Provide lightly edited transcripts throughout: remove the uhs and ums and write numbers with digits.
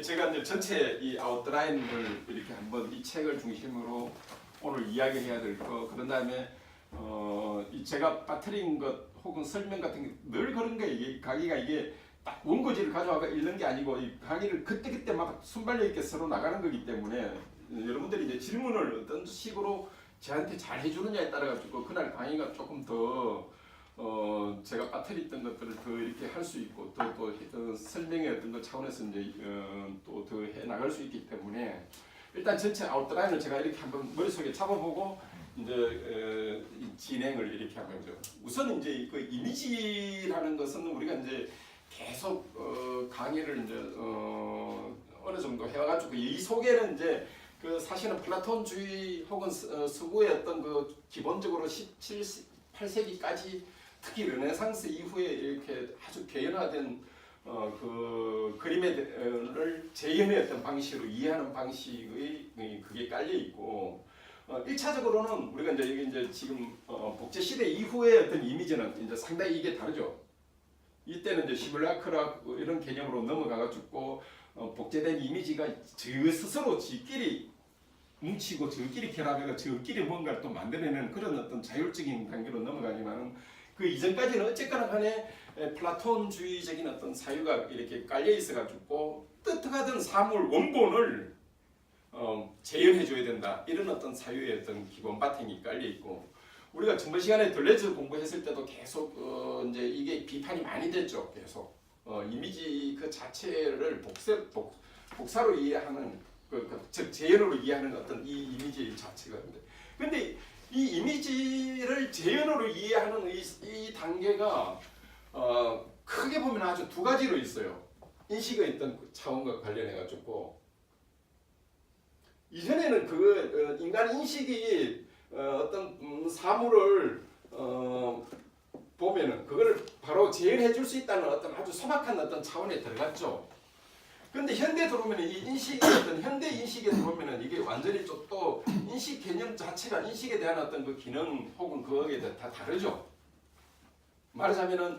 제가 이제 전체 이 아웃라인을 이렇게 한번 이 책을 중심으로 오늘 이야기해야 될 거, 그런 다음에 이 제가 빠뜨린 것 혹은 설명 같은 게 늘 그런 게 이게 강의가 이게 딱 원고지를 가져와서 읽는 게 아니고 이 강의를 그때그때 막 순발력 있게 서로 나가는 거기 때문에 여러분들이 이제 질문을 어떤 식으로 저한테 잘 해주느냐에 따라 가지고 그날 강의가 조금 더 제가 빠뜨렸던 것들을 더 이렇게 할 수 있고 또 설명의 어떤 것 차원에서 이제 또 더 해 나갈 수 있기 때문에 일단 전체 아웃라인을 제가 이렇게 한번 머릿속에 잡아보고 이제 진행을 이렇게 하는 거죠. 우선 이제 그 이미지라는 것은 우리가 이제 계속 강의를 이제 어느 정도 해와가지고 이 속에는 이제 그 사실은 플라톤주의 혹은 서구의 어떤 그 기본적으로 17, 18세기까지 특히 르네상스 이후에 이렇게 아주 개연화된 그 그림을 재현의 어떤 방식으로 이해하는 방식의 그게 깔려 있고 1차적으로는 우리가 이제 이게 이제 지금 복제 시대 이후의 어떤 이미지는 이제 상당히 이게 다르죠. 이때는 이제 시뮬라크라 이런 개념으로 넘어가가지고 복제된 이미지가 저 스스로 지끼리 뭉치고 저끼리 결합해서 저끼리 뭔가를 또 만들어내는 그런 어떤 자율적인 단계로 넘어가지만은 그 이전까지는 어쨌거나 간에 플라톤주의적인 어떤 사유가 이렇게 깔려 있어가지고 뜻하든 사물 원본을 재현해줘야 된다 이런 어떤 사유의 어떤 기본 바탕이 깔려 있고 우리가 전번 시간에 들레즈 공부했을 때도 계속 이제 이게 비판이 많이 됐죠. 계속 이미지 그 자체를 복사로 이해하는 즉 재현으로 이해하는 어떤 이 이미지 자체가 근데 이 이미지를 재현으로 이해하는 이 단계가 크게 보면 아주 두 가지로 있어요. 인식의 어떤 차원과 관련해 가지고 이전에는 그 인간 인식이 어떤 사물을 보면은 그거를 바로 재현해 줄 수 있다는 어떤 아주 소박한 어떤 차원에 들어갔죠. 근데 현대 들어오면 이 인식이 어떤 현대 인식에 들어오면은 이게 완전히 또 인식 개념 자체가 인식에 대한 어떤 그 기능 혹은 그거에 다 다르죠. 말하자면은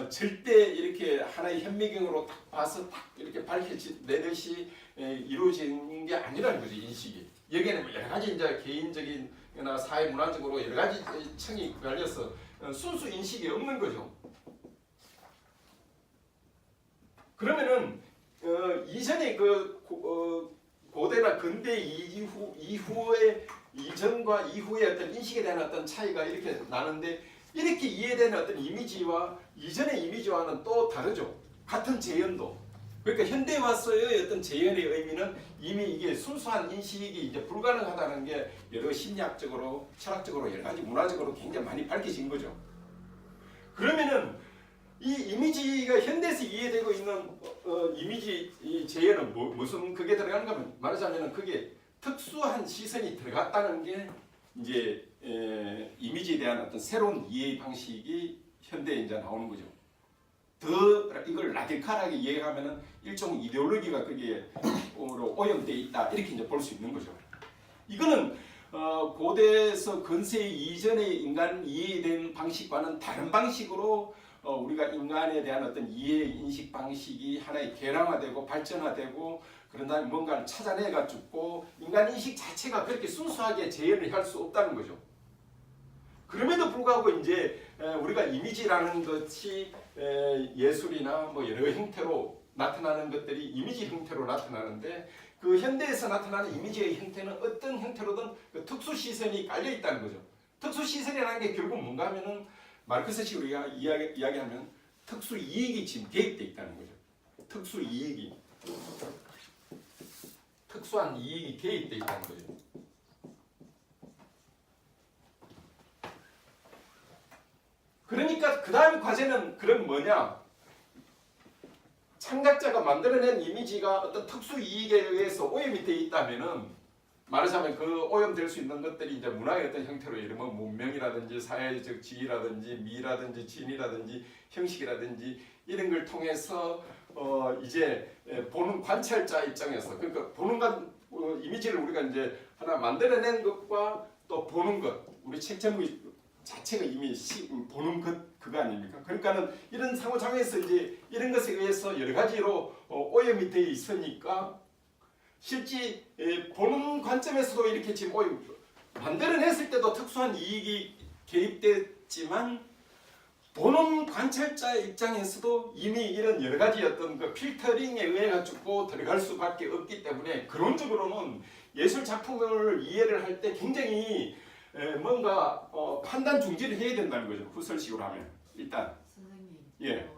절대 이렇게 하나의 현미경으로 딱 봐서 딱 이렇게 밝혀내듯이 이루어진 게 아니라는 거죠. 인식이 여기에는 뭐 여러 가지 이제 개인적인이나 사회 문화적으로 여러 가지 층이 갈려서 순수 인식이 없는 거죠. 그러면은 이전에 그 고대나 근대 이후의 이전과 이후의 어떤 인식에 대한 어떤 차이가 이렇게 나는데 이렇게 이해되는 어떤 이미지와 이전의 이미지와는 또 다르죠. 같은 재현도. 그러니까 현대에 와서의 어떤 재현의 의미는 이미 이게 순수한 인식이 이제 불가능하다는 게 여러 심리학적으로, 철학적으로 여러 가지 문화적으로 굉장히 많이 밝혀진 거죠. 그러면은 이 이미지가 현대에서 이해되고 있는 이미지 이 재현은 무슨 그게 들어가는가 하면 말하자면 그게 특수한 시선이 들어갔다는 게 이제 이미지에 대한 어떤 새로운 이해 방식이 현대에 이제 나오는 거죠. 더 이걸 라디칼하게 이해하면은 일종 이데올로기가 거기에 오염되어 있다 이렇게 이제 볼 수 있는 거죠. 이거는 고대에서 근세 이전의 인간 이해된 방식과는 다른 방식으로 우리가 인간에 대한 어떤 이해 인식 방식이 하나의 개량화되고 발전화되고 그런 다음에 뭔가를 찾아내가지고 인간 인식 자체가 그렇게 순수하게 재현을 할 수 없다는 거죠. 그럼에도 불구하고 이제 우리가 이미지라는 것이 예술이나 뭐 여러 형태로 나타나는 것들이 이미지 형태로 나타나는데 그 현대에서 나타나는 이미지의 형태는 어떤 형태로든 그 특수 시선이 깔려 있다는 거죠. 특수 시선이라는 게 결국 뭔가 하면은 마르크스식 우리가 이야기하면 특수 이익이 지금 개입되어 있다는 거죠. 특수 이익이 특수한 이익이 개입되어 있다는 거죠. 그러니까 그 다음 과제는 그럼 뭐냐? 창작자가 만들어낸 이미지가 어떤 특수 이익에 의해서 오염이 되어 있다면은 말하자면 그 오염될 수 있는 것들이 이제 문화의 어떤 형태로 예를 들면 문명이라든지 사회적 지위라든지 미라든지 진이라든지 형식이라든지 이런 걸 통해서 이제 보는 관찰자 입장에서 그러니까 보는 이미지를 우리가 이제 하나 만들어낸 것과 또 보는 것 우리 책 제목이 자체가 이미 보는 그거 아닙니까? 그러니까는 이런 상호작용에서 이제 이런 것에 의해서 여러 가지로 오염이 되어 있으니까 실제 보는 관점에서도 이렇게 지금 오염 만들어냈을 때도 특수한 이익이 개입됐지만 보는 관찰자의 입장에서도 이미 이런 여러 가지 어떤 그 필터링에 의해 가지고 들어갈 수밖에 없기 때문에 그론적으로는 예술 작품을 이해를 할 때 굉장히 뭔가 판단 중지를 해야 된다는 거죠. 후설식으로 하면 일단 선생님, 예.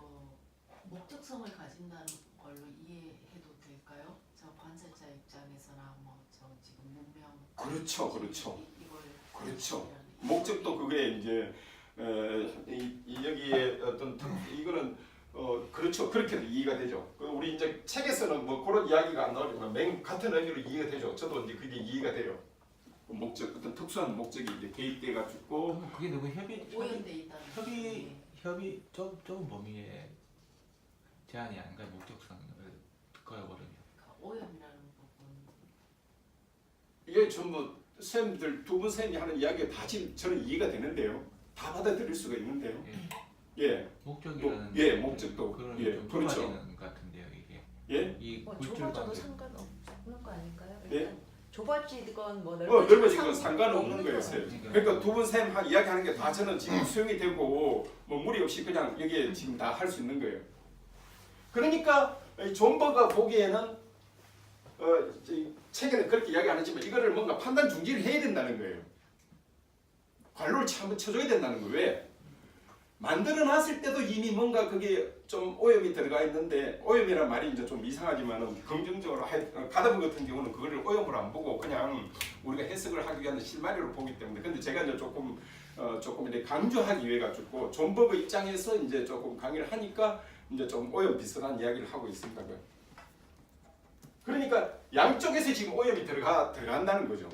목적성을 가진다는 걸로 이해해도 될까요? 저 관찰자 입장에서나 뭐 저 지금 문명 그렇죠, 그렇죠, 이걸 그렇죠. 목적도 그게 이제 여기에 어떤 이거는 그렇죠. 그렇게도 이해가 되죠. 우리 이제 책에서는 뭐 그런 이야기가 안 나오지만 같은 의미로 이해가 되죠. 저도 이제 그게 이해가 돼요. 목적 어떤 특수한 목적이 이제 개입돼 가지고 그게 누구 오염돼 있다는 협의 좁은 범위의 제한이 아닌가요? 목적성을 거여버리면 그러니까 오염이라는 부분 이게 전부 쌤들 두 분 쌤이 하는 이야기가 다 지금 저는 이해가 되는데요. 다 받아들일 수가 있는데요. 예. 목적이라는 목적도 그런 좀 그렇죠. 좁아지는 것 같은데요 이게. 예? 이 좁아져도 상관없는 거 아닌가요? 예? 일단 좁아지건 뭐 넓어지는 건 상관없는 거예요, 쌤. 거니까. 그러니까 두 분 쌤 이야기하는 게 다 저는 지금 수용이 되고 뭐 무리 없이 그냥 여기에 지금 다 할 수 있는 거예요. 그러니까 존버가 보기에는 책에는 그렇게 이야기 안 했지만 이거를 뭔가 판단 중지를 해야 된다는 거예요. 관로를 한번 쳐줘야 된다는 거예요. 왜? 만들어놨을 때도 이미 뭔가 그게 좀 오염이 들어가 있는데 오염이란 말이 이제 좀 이상하지만은 긍정적으로 가다부 같은 경우는 그거를 오염으로 안 보고 그냥 우리가 해석을 하기 위한 실마리로 보기 때문에 근데 제가 이제 조금 이렇게 강조하기 위해 가지고 존버의 입장에서 이제 조금 강의를 하니까 이제 좀 오염 비슷한 이야기를 하고 있습니다. 그러니까 양쪽에서 지금 오염이 들어간다는 거죠.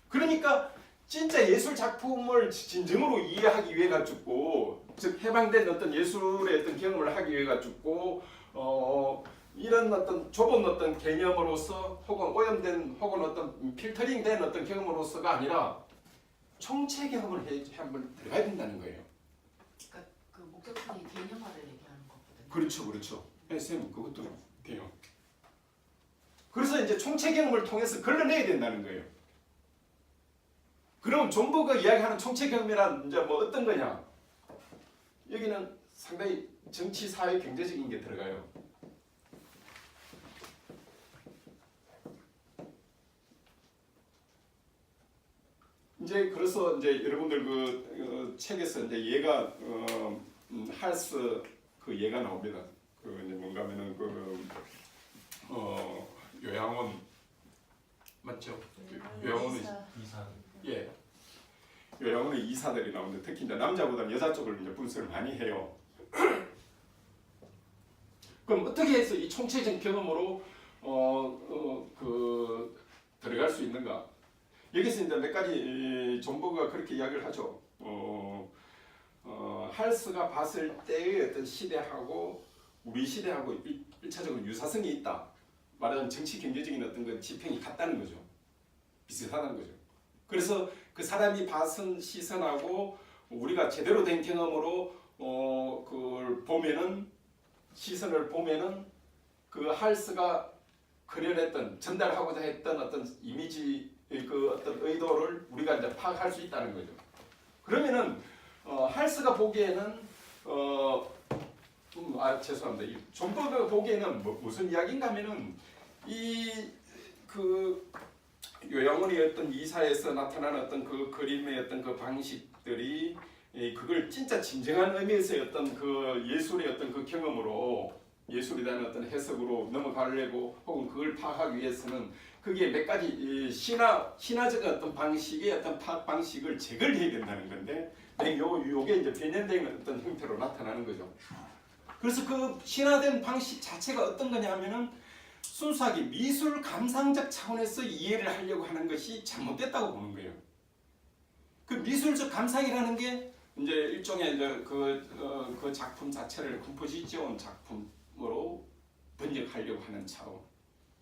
그러니까 진짜 예술 작품을 진정으로 이해하기 위해 가지고 즉 해방된 어떤 예술의 어떤 경험을 하기 위해 가지고 이런 어떤 좁은 어떤 개념으로서 혹은 오염된 혹은 어떤 필터링된 어떤 경험으로서가 아니라 총체 경험을 한번 들어가야 된다는 거예요. 그러니까 그 목적성이 개념화를 얘기하는 거거든요. 그렇죠, 그렇죠. 선생님 그것도 돼요. 그래서 이제 총체 경험을 통해서 걸러내야 된다는 거예요. 그럼 존버가 이야기하는 총체 경험이란 이제 뭐 어떤 거냐? 여기는 상당히 정치, 사회, 경제적인 게 들어가요. 이제 그래서 이제 여러분들 그 책에서 이제 얘가 할스 그 얘가 나옵니다. 그 이제 뭔가면은 요양원 맞죠? 요양원은 이사. 예. 요양원의 이사들이 나오는데 특히 이제 남자보다 여자 쪽을 이제 분석을 많이 해요. 그럼 어떻게 해서 이 총체적 경험으로 들어갈 수 있는가? 여기서 이제 몇 가지 존버가 그렇게 이야기를 하죠. 할스가 봤을 때의 어떤 시대하고 우리 시대하고 1차적으로 유사성이 있다. 말하자면 정치 경제적인 어떤 그 지평이 같다는 거죠. 비슷하다는 거죠. 그래서 그 사람이 봤은 시선하고 우리가 제대로 된 경험으로 그걸 보면은 시선을 보면은 그 할스가 그려냈던 전달하고자 했던 어떤 이미지 그 어떤 의도를 우리가 이제 파악할 수 있다는 거죠. 그러면은 할스가 보기에는 죄송합니다. 존버가 보기에는 무슨 이야기인가 하면은 이 그 요양원의 어떤 이사에서 나타나는 어떤 그 그림의 어떤 그 방식들이 그걸 진짜 진정한 의미에서의 어떤 그 예술의 어떤 그 경험으로 예술에 대한 어떤 해석으로 넘어가려고 혹은 그걸 파악하기 위해서는 그게 몇 가지 신화적 어떤 방식의 어떤 파악 방식을 제거를 해야 된다는 건데 요게 이제 변형된 어떤 형태로 나타나는 거죠. 그래서 그 신화된 방식 자체가 어떤 거냐 하면은 순수하게 미술 감상적 차원에서 이해를 하려고 하는 것이 잘못됐다고 보는 거예요. 그 미술적 감상이라는 게 이제 일종의 이제 그 작품 자체를 컴포지션 작품으로 번역하려고 하는 차원.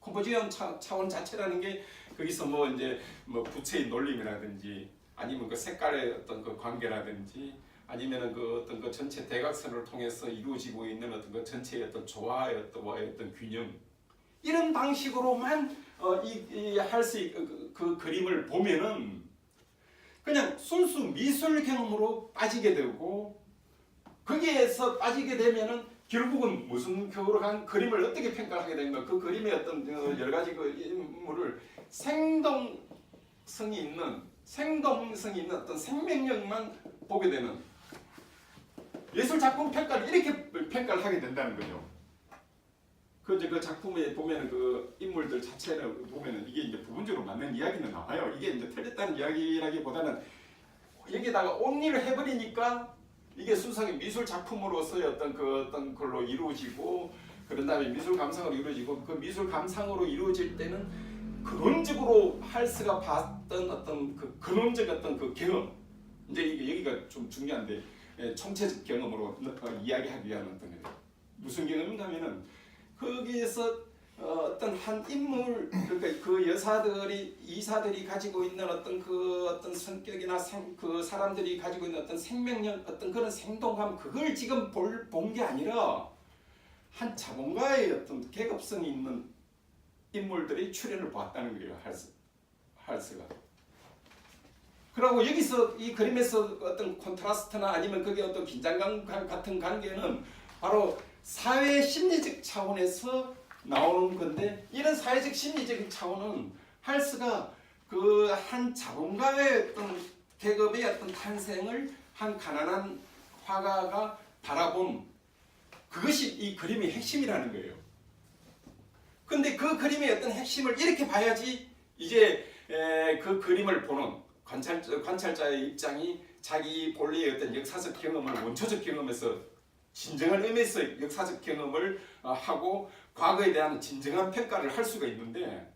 컴포지션 차원 자체라는 게 거기서 뭐 이제 뭐 부채의 놀림이라든지 아니면 그 색깔의 어떤 그 관계라든지 아니면은 그 어떤 그 전체 대각선을 통해서 이루어지고 있는 어떤 그 전체의 어떤 조화의 어떤 균형 이런 방식으로만 할 수 그 그림을 보면은 그냥 순수 미술 경험으로 빠지게 되고 거기에서 빠지게 되면은 결국은 무슨 한 그림을 어떻게 평가하게 되는가 그 그림의 어떤 여러 가지 그 인물을 생동성이 있는 어떤 생명력만 보게 되는 예술 작품 평가를 이렇게 평가를 하게 된다는 거죠. 그 작품에 보면은 그 인물들 자체를 보면은 이게 이제 부분적으로 맞는 이야기는 나와요. 이게 이제 틀렸다는 이야기라기보다는 여기다가 옹리를 해버리니까 이게 순수하게 미술 작품으로서의 어떤 걸로 이루어지고 그런 다음에 미술 감상으로 이루어지고 그 미술 감상으로 이루어질 때는 근원적으로 할스가 봤던 어떤 그 근원적 어떤 그 경험 이제 이게 여기가 좀 중요한데 총체적 경험으로 이야기하기 위한 어떤 거예요. 무슨 경험인가 하면은 거기에서 어떤 한 인물 그러니까 그 여사들이 이사들이 가지고 있는 어떤 성격이나 그 사람들이 가지고 있는 어떤 생명력 어떤 그런 생동감 그걸 지금 본 게 아니라 한 자본가의 어떤 계급성이 있는 인물들이 출연을 보았다는 거예요. 할스가. 그리고 여기서 이 그림에서 어떤 콘트라스트나 아니면 그게 어떤 긴장감 같은 관계는 바로 사회 심리적 차원에서 나오는 건데 이런 사회적 심리적인 차원은 할스가 그 한 자본가의 어떤 계급의 어떤 탄생을 한 가난한 화가가 바라본 그것이 이 그림의 핵심이라는 거예요. 근데 그 그림의 어떤 핵심을 이렇게 봐야지 이제 그 그림을 보는 관찰자의 입장이 자기 본래의 어떤 역사적 경험을 원초적 경험에서 진정한 의미에서 역사적 경험을 하고 과거에 대한 진정한 평가를 할 수가 있는데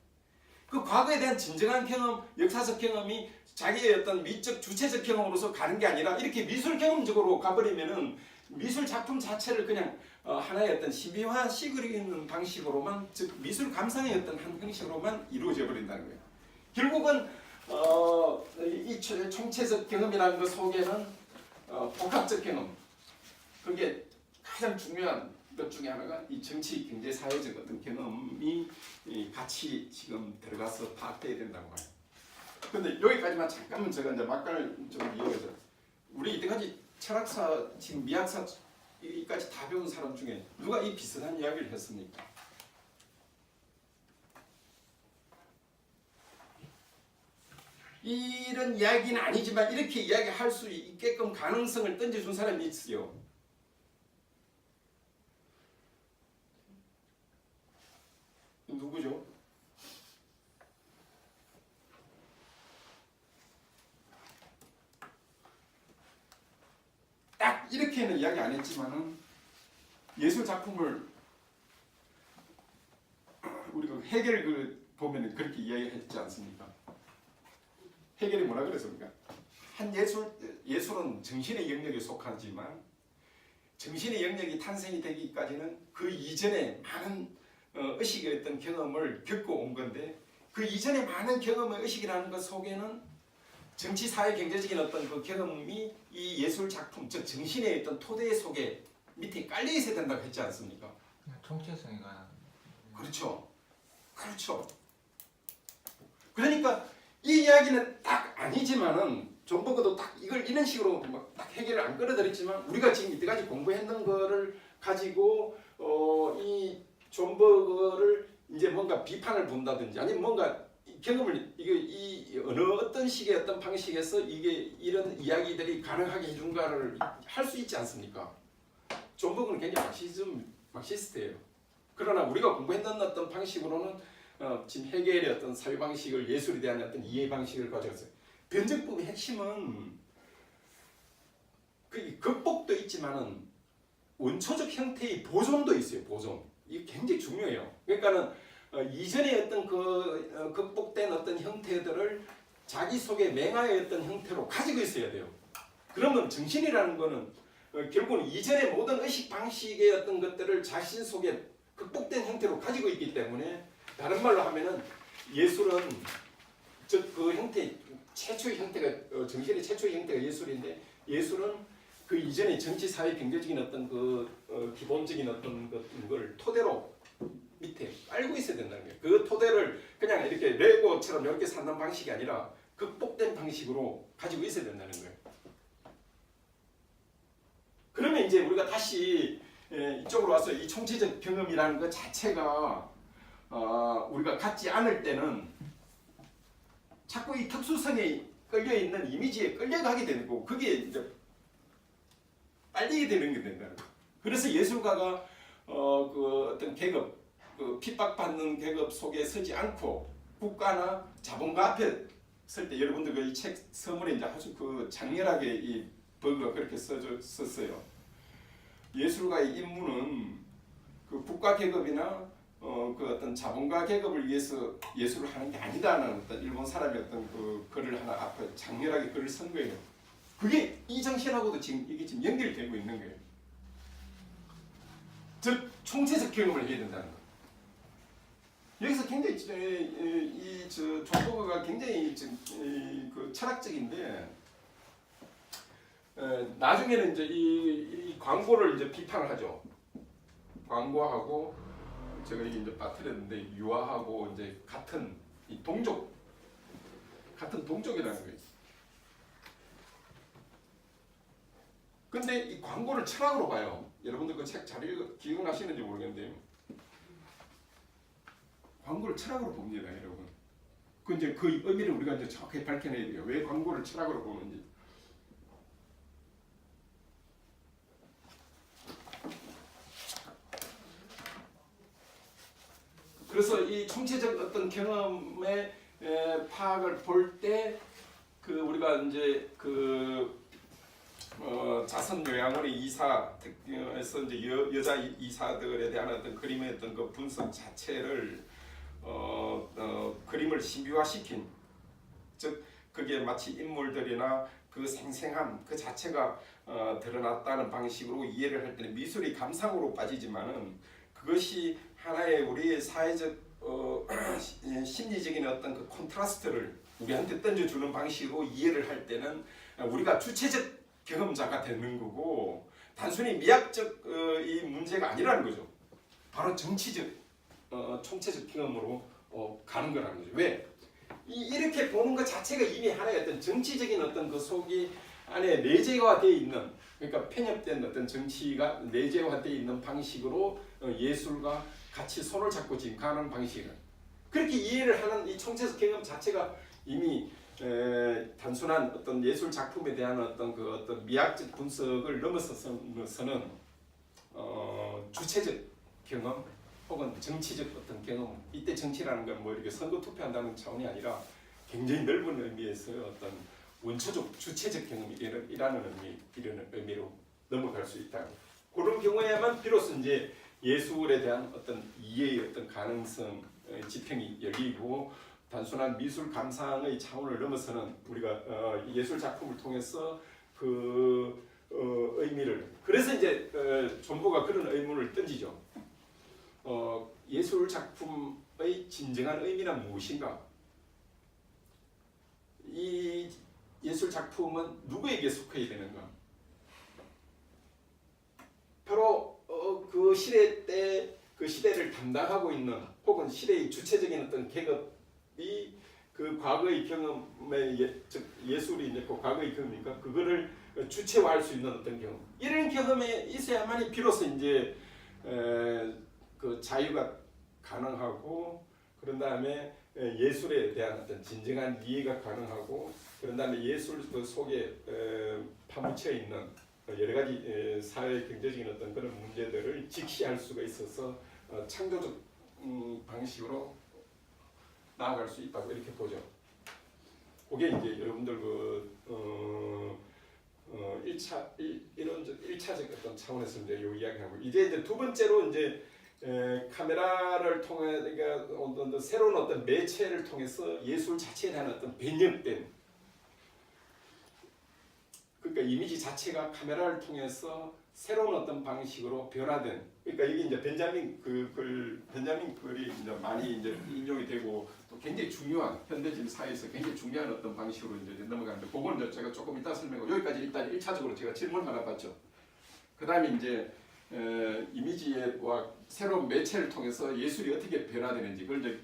그 과거에 대한 진정한 경험, 역사적 경험이 자기의 어떤 미적 주체적 경험으로서 가는 게 아니라 이렇게 미술 경험적으로 가버리면은 미술 작품 자체를 그냥 하나의 어떤 시비화 시그리는 방식으로만 즉 미술 감상의 어떤 한 형식으로만 이루어져 버린다는 거예요. 결국은 이 총체적 경험이라는 것 속에는 복합적 경험 그게 가장 중요한 것 중에 하나가 이 정치, 경제, 사회적 어떤 경험이 같이 지금 들어가서 파악돼야 된다고 봐요. 근데 여기까지만 잠깐만 제가 이제 막간을 좀 이어가죠. 우리 이때까지 철학사, 지금 미학사 여기까지 다 배운 사람 중에 누가 이 비슷한 이야기를 했습니까? 이런 이야기는 아니지만 이렇게 이야기할 수 있게끔 가능성을 던져준 사람이 있어요. 누구죠? 딱 이렇게는 이야기 안 했지만은 예술 작품을 우리가 해겔 보면은 그렇게 이야기했지 않습니까? 해겔이 뭐라 그랬습니까? 한 예술은 정신의 영역에 속하지만 정신의 영역이 탄생이 되기까지는 그 이전에 많은 의식의 어떤 경험을 겪고 온 건데 그 이전에 많은 경험의 의식이라는 것 속에는 정치, 사회, 경제적인 어떤 그 경험이 이 예술 작품, 즉 정신의 어떤 토대 속에 밑에 깔려 있어야 된다고 했지 않습니까? 총체성이 가는. 그렇죠. 그렇죠. 그러니까 이 이야기는 딱 아니지만은 존버그도 딱 이걸 이런 식으로 막 딱 해결을 안 끌어들였지만 우리가 지금 이때까지 공부했는 거를 가지고 이 존버그를 이제 뭔가 비판을 본다든지 아니면 뭔가 경험을 이 어느 어떤 식의 어떤 방식에서 이게 이런 이야기들이 가능하게 해준가를 할 수 있지 않습니까? 존버그는 굉장히 막시스트예요. 그러나 우리가 공부했던 어떤 방식으로는 지금 해겔의 어떤 사유 방식을 예술에 대한 어떤 이해 방식을 가져갔어요. 변증법의 핵심은 그 극복도 있지만은 원초적 형태의 보존도 있어요. 보존. 이게 굉장히 중요해요. 그러니까는 이전의 어떤 그 극복된 어떤 형태들을 자기 속에 맹아의 어떤 형태로 가지고 있어야 돼요. 그러면 정신이라는 거는 결국은 이전의 모든 의식 방식의 어떤 것들을 자신 속에 극복된 형태로 가지고 있기 때문에 다른 말로 하면은 예술은 즉 그 형태 최초의 형태가 정신의 최초의 형태가 예술인데 예술은 그 이전에 정치 사회 경제적인 어떤 기본적인 어떤 걸 토대로 밑에 깔고 있어야 된다는 거예요. 그 토대를 그냥 이렇게 레고처럼 이렇게 쌓는 방식이 아니라 극복된 방식으로 가지고 있어야 된다는 거예요. 그러면 이제 우리가 다시 이쪽으로 와서 이 총체적 경험이라는 것 자체가 우리가 갖지 않을 때는 자꾸 이 특수성에 끌려있는 이미지에 끌려가게 되는 거고 그게 이제 빨리게 되는 게 된다는 거예요. 그래서 예술가가 그 어떤 계급, 그 핍박받는 계급 속에 서지 않고 국가나 자본가 앞에 설 때 여러분들 그 이 책 서문에 이제 아주 그 장렬하게 이 버그가 그렇게 썼어요. 예술가의 임무는 그 국가 계급이나 그 어떤 자본가 계급을 위해서 예술을 하는 게 아니다라는 어떤 일본 사람의 어떤 그 글을 하나 앞에 장렬하게 글을 쓴 거예요. 그게 이 정신하고도 지금 이게 지금 연결되고 있는 거예요. 즉 총체적 경험을 해야 된다는 거예요. 여기서 굉장히 이저 존버가 굉장히 그 철학적인데 나중에는 이제 이 광고를 이제 비판을 하죠. 광고하고 제가 이게 이제 빠뜨렸는데 유아하고 이제 같은 이 같은 동족이라는 거예요. 근데 이 광고를 철학으로 봐요. 여러분들 그 책 잘 기억나시는지 모르겠는데 광고를 철학으로 봅니다, 여러분. 그 이제 그 의미를 우리가 이제 정확하게 밝혀내야 돼요. 왜 광고를 철학으로 보는지. 그래서 이 총체적 어떤 경험의 파악을 볼 때 그 우리가 이제 자선 요양원의 이사에서 이제 여자 이사들에 대한 어떤 그림의 어떤 그 분석 자체를 그림을 신비화시킨, 즉 그게 마치 인물들이나 그 생생함 그 자체가 드러났다는 방식으로 이해를 할 때는 미술이 감상으로 빠지지만은 그것이 하나의 우리의 사회적 심리적인 어떤 그 콘트라스트를 우리한테 던져주는 방식으로 이해를 할 때는 우리가 주체적 경험자가 되는 거고 단순히 미학적 이 문제가 아니라는 거죠. 바로 정치적 총체적 경험으로 가는 거라는 거죠. 왜? 이렇게 보는 것 자체가 이미 하나의 어떤 정치적인 어떤 그 속이 안에 내재화되어 있는, 그러니까 편협된 어떤 정치가 내재화되어 있는 방식으로 예술과 같이 손을 잡고 지금 가는 방식을 그렇게 이해를 하는 이 총체적 경험 자체가 이미 단순한 어떤 예술 작품에 대한 어떤 그 어떤 미학적 분석을 넘어서서는 주체적 경험 혹은 정치적 어떤 경험, 이때 정치라는 건 뭐 이렇게 선거 투표한다는 차원이 아니라 굉장히 넓은 의미에서 어떤 원초적 주체적 경험이라는 이런 의미로 넘어갈 수 있다. 그런 경우에만 비로소 이제 예술에 대한 어떤 이해의 어떤 가능성 지평이 열리고 단순한 미술 감상의 차원을 넘어서는 우리가 예술 작품을 통해서 그 의미를, 그래서 이제 존버가 그런 의문을 던지죠. 예술 작품의 진정한 의미는 무엇인가? 이 예술 작품은 누구에게 속해야 되는가? 바로 그 시대 때 그 시대를 담당하고 있는 혹은 시대의 주체적인 어떤 계급이 그 과거의 경험의 즉 예술이 이제 그 과거의 경험이니까 그거를 주체화할 수 있는 어떤 경험, 이런 경험에 있어야만이 비로소 이제 그 자유가 가능하고 그런 다음에 예술에 대한 어떤 진정한 이해가 가능하고 그런 다음에 예술 그 속에 파묻혀 있는 여러 가지 사회 경제적인 어떤 그런 문제들을 직시할 수가 있어서 창조적 방식으로 나아갈 수 있다고 이렇게 보죠. 그게 이제 여러분들 일차적 어떤 차원에서 이제 요 이야기하고 이제 두 번째로 이제 카메라를 통해 그러니까 새로운 어떤 매체를 통해서 예술 자체에 대한 어떤 변형된, 그러니까 이미지 자체가 카메라를 통해서 새로운 어떤 방식으로 변화된, 그러니까 이게 이제 벤자민 벤자민 글이 이제 많이 이제 인용이 되고 또 굉장히 중요한 현대적인 사회에서 굉장히 중요한 어떤 방식으로 이제 넘어가는데 그거는 이제 제가 조금 이따 설명하고 여기까지 일단 1차적으로 제가 질문 하나 받죠. 그다음에 이제 이미지와 새로운 매체를 통해서 예술이 어떻게 변화되는지 그걸 이제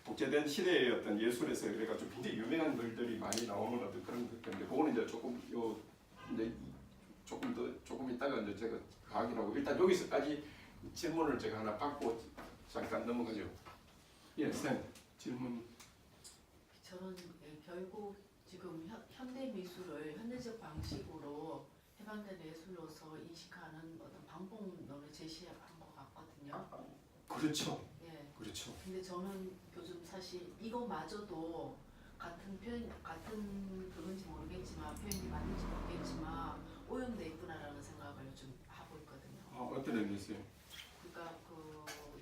복제된 시대의 어떤 예술에서 그래가지고 굉장히 유명한 글들이 많이 나오는 어떤 그런 것 때문에 그거는 이제 조금 이제 조금 이따가 이제 제가 확인하고 일단 여기서까지 질문을 제가 하나 받고 잠깐 넘어가죠. 예, 쌤 질문. 저는 결국 지금 현대 미술을 현대적 방식으로 해방된 예술로서 인식하는 어떤 방법론을 제시한 것 같거든요. 그렇죠. 예. 그렇죠. 근데 저는 요즘 사실 이거마저도 같은 그건지 모르겠지만 표현이 맞는지 모르겠지만 오염돼 있구나라는 생각을 좀 하고 있거든요. 어떤 의미세요? 그러니까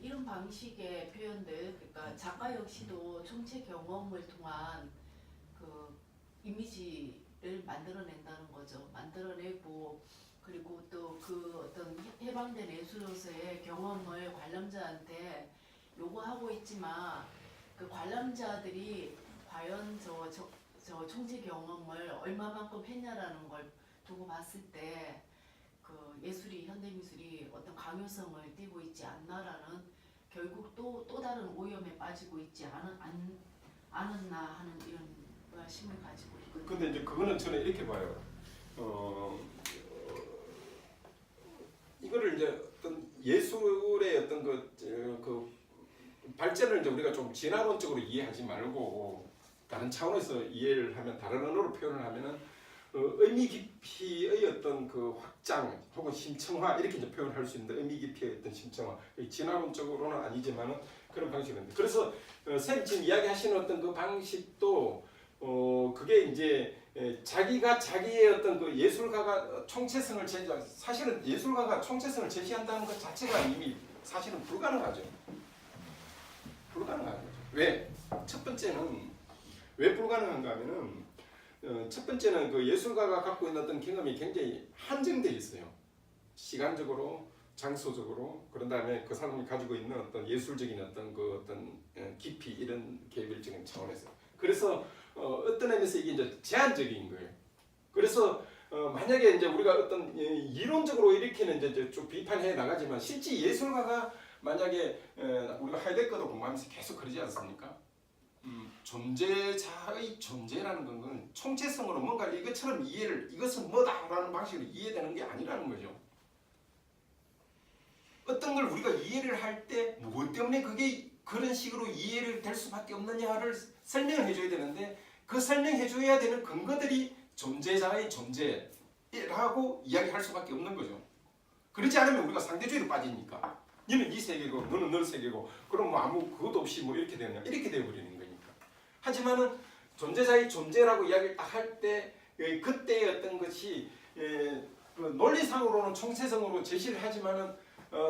이런 방식의 표현들, 그러니까 작가 역시도 총체 경험을 통한 그 이미지를 만들어낸다는 거죠. 만들어내고 그리고 또 그 어떤 해방된 예술로서의 경험을 관람자한테 요구하고 있지만 그 관람자들이 과연 저 총체 경험을 얼마만큼 했냐라는 걸 두고 봤을 때 그 예술이 현대 미술이 어떤 강요성을 띠고 있지 않나라는 결국 또 다른 오염에 빠지고 있지 않았나 하는 이런 의심을 가지고 있거든요. 근데 이제 그거는 저는 이렇게 봐요. 이거를 이제 어떤 예술의 어떤 그 발전을 이제 우리가 좀 진화론적으로 이해하지 말고 다른 차원에서 이해를 하면 다른 언어로 표현을 하면은 의미 깊이의 어떤 그 확장 혹은 심층화 이렇게 이제 표현할 수 있는데 의미 깊이의 어떤 심층화 진화론적으로는 아니지만은 그런 방식인데 그래서 쌤 지금 이야기하시는 어떤 그 방식도 그게 이제 자기가 자기의 어떤 그 예술가가 총체성을 사실은 예술가가 총체성을 제시한다는 것 자체가 이미 사실은 불가능하죠. 불가능하죠. 왜? 첫 번째는 왜 불가능한가 하면은 첫 번째는 그 예술가가 갖고 있는 어떤 경험이 굉장히 한정돼 있어요. 시간적으로, 장소적으로, 그런 다음에 그 사람이 가지고 있는 어떤 예술적인 어떤 깊이 이런 개별적인 차원에서. 그래서 어떤 의미에서 이게 이제 제한적인 거예요. 그래서 만약에 이제 우리가 어떤 이론적으로 이렇게는 이제 쭉 비판해 나가지만 실제 예술가가 만약에 우리가 하이데거도 공부하면서 계속 그러지 않습니까? 존재자의 존재라는 건 총체성으로 뭔가 이것처럼 이것은 뭐다라는 방식으로 이해되는 게 아니라는 거죠. 어떤 걸 우리가 이해를 할 때 무엇 때문에 그게 그런 식으로 이해를 될 수밖에 없느냐를 설명을 해줘야 되는데 그 설명해줘야 되는 근거들이 존재자의 존재라고 이야기할 수밖에 없는 거죠. 그렇지 않으면 우리가 상대주의로 빠지니까 너는 네 세계고 너는 너 세계고 그럼 뭐 아무 그것도 없이 뭐 이렇게 되느냐 이렇게 되어버리는 거니까. 하지만은 존재자의 존재라고 이야기를 딱 할 때 그때의 어떤 것이 그 논리상으로는 총체성으로 제시를 하지만은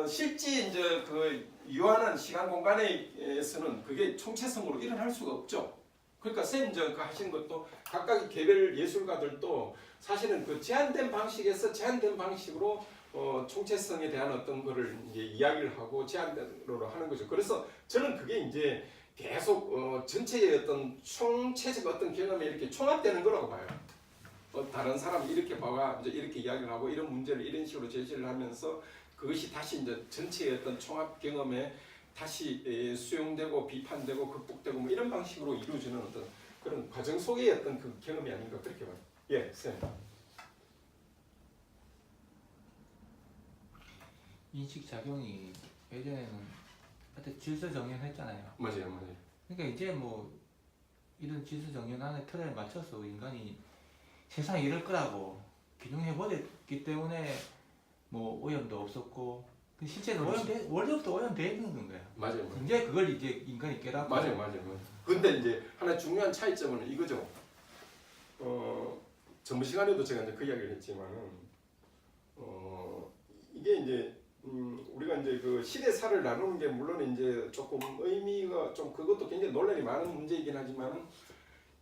실제 이제 그 유한한 시간 공간에서는 그게 총체성으로 일어날 수가 없죠. 그러니까 쌤 그 하신 것도 각각의 개별 예술가들도 사실은 그 제한된 방식에서 제한된 방식으로 총체성에 대한 어떤 거를 이제 이야기를 하고 제한대로 하는 거죠. 그래서 저는 그게 이제 계속 전체의 어떤 총체적 어떤 경험에 이렇게 총합되는 거라고 봐요. 다른 사람이 이렇게 봐가 이제 이렇게 이야기를 하고 이런 문제를 이런 식으로 제시를 하면서 그것이 다시 이제 전체의 어떤 총합 경험에 다시 수용되고 비판되고 극복되고 뭐 이런 방식으로 이루어지는 어떤 그런 과정 속의 어떤 그 경험이 아닌가 그렇게 봐요. 예, 쌤. 인식 작용이 예전에는 하여튼 질서 정연했잖아요. 맞아요. 그러니까 이제 뭐 이런 질서 정연 안에 틀에 맞춰서 인간이 세상이 이럴 거라고 기능해버렸기 때문에 뭐 오염도 없었고 실제로 원래부터 오염돼 있는 거예요. 맞아요. 이제 그걸 이제 인간이 깨닫고 맞아요. 근데 이제 하나 중요한 차이점은 이거죠. 전부 시간에도 제가 이제 그 이야기를 했지만은 이게 이제 우리가 이제 그 시대사를 나누는 게 물론 이제 조금 의미가 좀 그것도 굉장히 논란이 많은 문제이긴 하지만은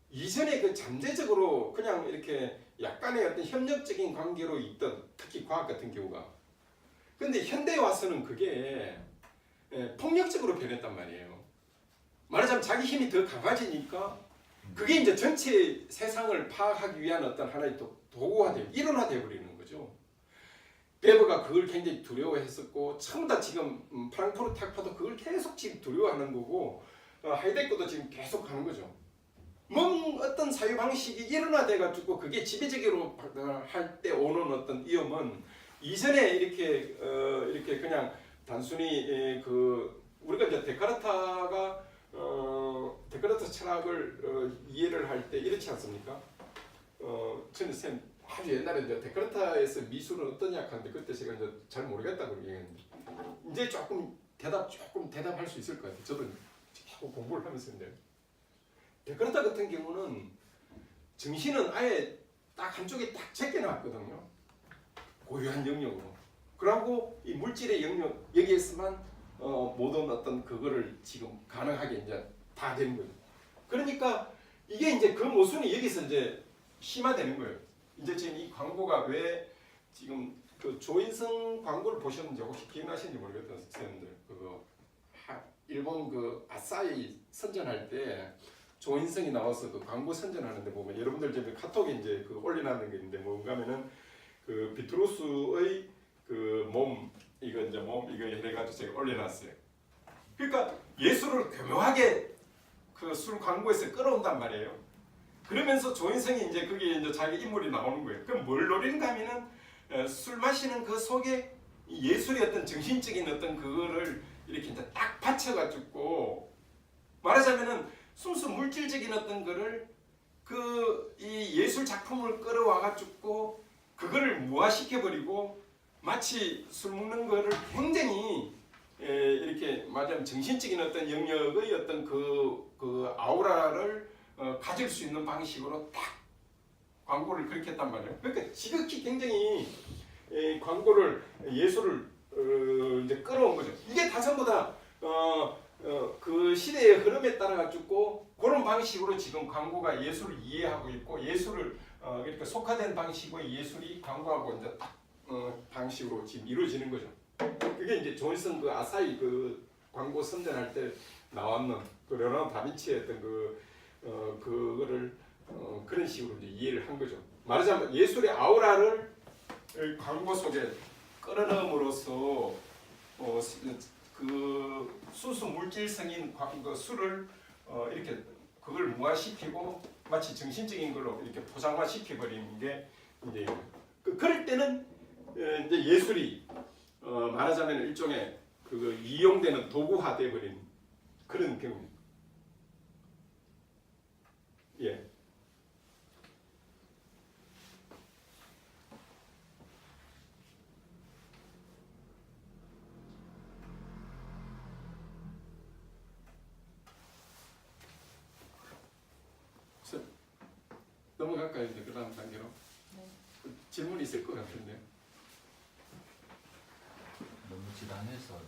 이전에 그 잠재적으로 그냥 이렇게 약간의 어떤 협력적인 관계로 있던 특히 과학 같은 경우가 근데 현대에 와서는 그게 폭력적으로 변했단 말이에요. 말하자면 자기 힘이 더 강해지니까 그게 이제 전체 세상을 파악하기 위한 어떤 하나의 도구화되고 일원화되어 버리는 거죠. 베버가 그걸 굉장히 두려워했었고 전부 다 지금 프랑크푸르트 학파도 그걸 계속 지금 두려워하는 거고 하이데거도 지금 계속 하는 거죠. 어떤 사유 방식이 일원화돼가지고 그게 지배적으로 할 때 오는 어떤 위험은 이전에 이렇게 그냥 단순히 우리가 이제 데카르트 철학을 이해를 할 때 이렇지 않습니까? 저는 쌤 아주 옛날에 이제 데카르트에서 미술은 어떠냐 하는데 그때 제가 이제 잘 모르겠다고 얘기했는데 이제 조금 대답할 수 있을 것 같아요. 저도 자꾸 공부를 하면서 인데 데카르트 같은 경우는 정신은 아예 딱 한쪽에 딱 제껴놨거든요. 고유한 영역으로. 그러고 이 물질의 영역 여기에서만 모든 어떤 그거를 지금 가능하게 이제 다 되는 거예요. 그러니까 이게 이제 그 모순이 여기서 이제 심화되는 거예요. 이제 지금 이 광고가 왜 지금 그 조인성 광고를 보셨는지 혹시 기억나시는지 모르겠다 선생님들 그거 일본 그 아사히 선전할 때 조인성이 나와서 그 광고 선전하는데 보면 여러분들 지금 카톡에 이제 그 올려놨는 게 있는데 뭔가 하면은 그 비트루스의 그 몸 이거 해가지고 제가 올려놨어요. 그러니까 예술을 교묘하게 그 술 광고에서 끌어온단 말이에요. 그러면서 조인성이 이제 그게 이제 자기 인물이 나오는 거예요. 그럼 뭘 노리는가 하면은 술 마시는 그 속에 예술의 어떤 정신적인 어떤 그거를 이렇게 이제 딱 받쳐가지고 말하자면은 순수 물질적인 어떤 거를 이 예술 작품을 끌어와가지고 그거를 무화시켜 버리고 마치 술 먹는 거를 굉장히 이렇게 말하자면 정신적인 어떤 영역의 어떤 그 아우라를 가질 수 있는 방식으로 딱 광고를 그렇게 했단 말이에요. 그러니까 지극히 굉장히 광고를 예술을 이제 끌어온 거죠. 이게 다 전부 다 그 시대의 흐름에 따라 가지고 그런 방식으로 지금 광고가 예술을 이해하고 있고 예술을 이렇게 속화된 방식의 예술이 광고하고 이제 딱 방식으로 지금 이루어지는 거죠. 그게 이제 조인성 그 아사히 그 광고 선전할 때 나왔는 그 레오나르도 다빈치의 어떤 그거를 그런 식으로 이제 이해를 한 거죠. 말하자면 예술의 아우라를 광고 속에 끌어넣음으로써 그 순수 물질성인 그 술을 이렇게 그걸 무화시키고 마치 정신적인 걸로 이렇게 포장화시켜 버리는 게 이제 그럴 때는 이제 예술이 말하자면 일종의 그 이용되는 도구화돼 버린 그런 경우입니다. 예. 넘어갈까요 이제 그 다음 단계로? 네. 질문이 있을 것 같은데. 너무 지단해서